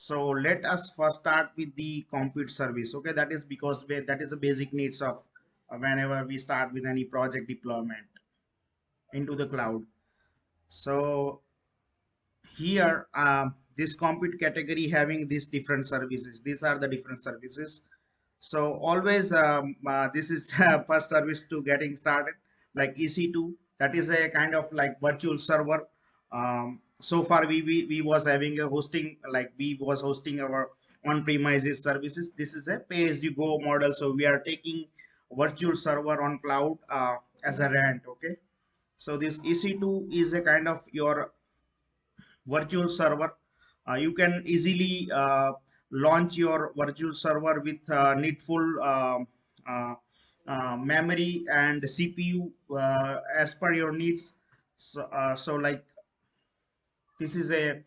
So let us first start with the compute service. Okay, that is because that is the basic needs of whenever we start with any project deployment into the cloud. So here, this compute category having these different services. These are the different services. So always, this is first service to getting started, like EC2. That is a kind of like virtual server. So far, we was having a hosting, like we was hosting our on-premises services. This is a pay-as-you-go model. So we are taking virtual server on cloud as a rent. Okay. So this EC2 is a kind of your virtual server. You can easily launch your virtual server with needful uh, memory and CPU as per your needs. So like this is a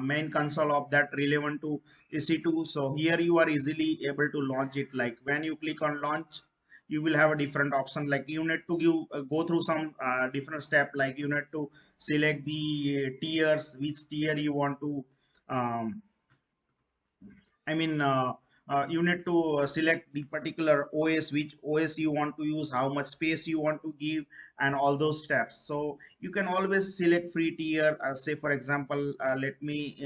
main console of that relevant to EC2. So here you are easily able to launch it. Like when you click on launch, you will have a different option. Like you need to give go through some different step. Like you need to select the tiers, which tier you want to um, I mean, you need to select the particular OS, which OS you want to use, how much space you want to give, and all those steps. So you can always select free tier. Say, for example, let me,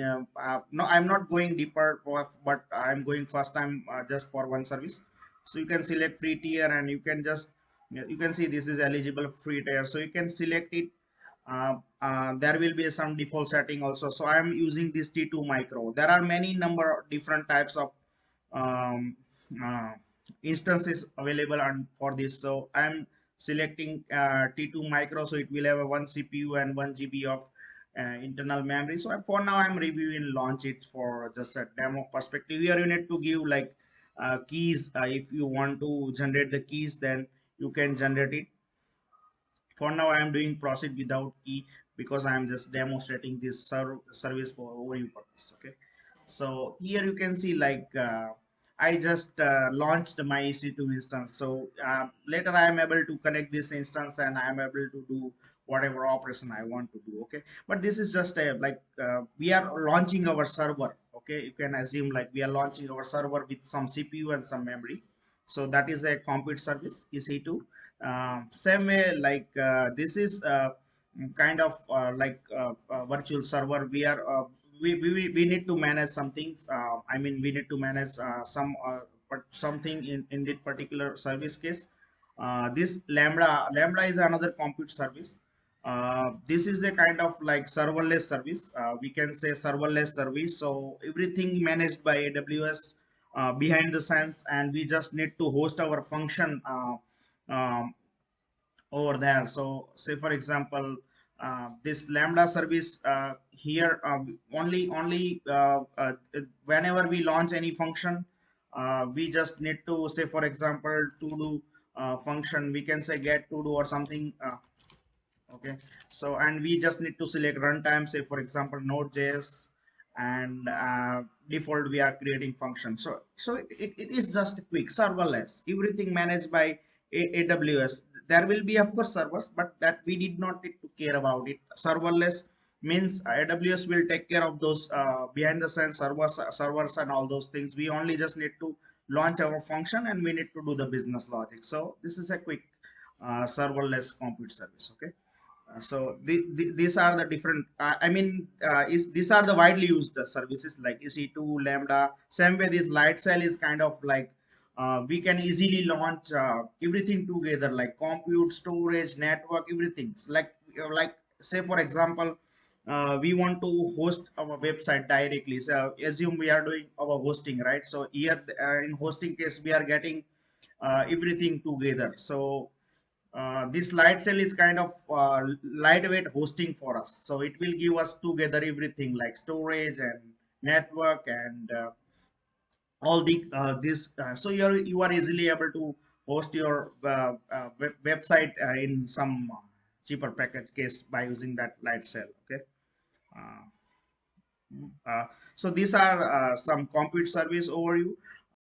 no, I'm not going deeper, but I'm going first time just for one service. So you can select free tier and you can just, you can see this is eligible free tier. So you can select it. There will be some default setting also. So I am using this T2 micro. There are many number of different types of um, uh, instances available on for this. So I am selecting T2 micro. So it will have a 1 CPU and 1 GB of internal memory. So for now I'm reviewing launch it for just a demo perspective. Here you need to give like keys. If you want to generate the keys, then you can generate it. For now I am doing proceed without key because I am just demonstrating this service for overview purpose. Okay, so here you can see like I just launched my EC2 instance. So later I am able to connect this instance and I am able to do whatever operation I want to do. Okay, but this is just a like we are launching our server. Okay, you can assume like we are launching our server with some CPU and some memory. So that is a compute service EC2. Same way like this is kind of virtual server. We need to manage some things. I mean, we need to manage something in this particular service case. This Lambda is another compute service. This is a kind of like serverless service. We can say serverless service. So everything managed by AWS behind the scenes, and we just need to host our function um, over there. So say for example, this Lambda service here whenever we launch any function, we just need to say for example to do function. We can say get to do or something. Okay, so and we just need to select runtime. Say for example Node.js, and default we are creating function. So it is just quick serverless. Everything managed by AWS. There will be of course servers, but that we did not need to care about it. Serverless means AWS will take care of those behind the scenes servers and all those things. We only just need to launch our function and we need to do the business logic. So this is a quick serverless compute service. Okay. So these are the different. I mean, these are the widely used services like EC2, Lambda. Same way, this Lightsail is kind of like we can easily launch everything together, like compute, storage, network, everything. Like say for example, we want to host our website directly. So assume we are doing our hosting, right? So here in hosting case, we are getting everything together. So this Lightsail is kind of lightweight hosting for us. So it will give us together everything like storage and network and all the this. So you are easily able to host your website in some cheaper package case by using that Lightsail. Okay. Uh, so these are some compute service overview.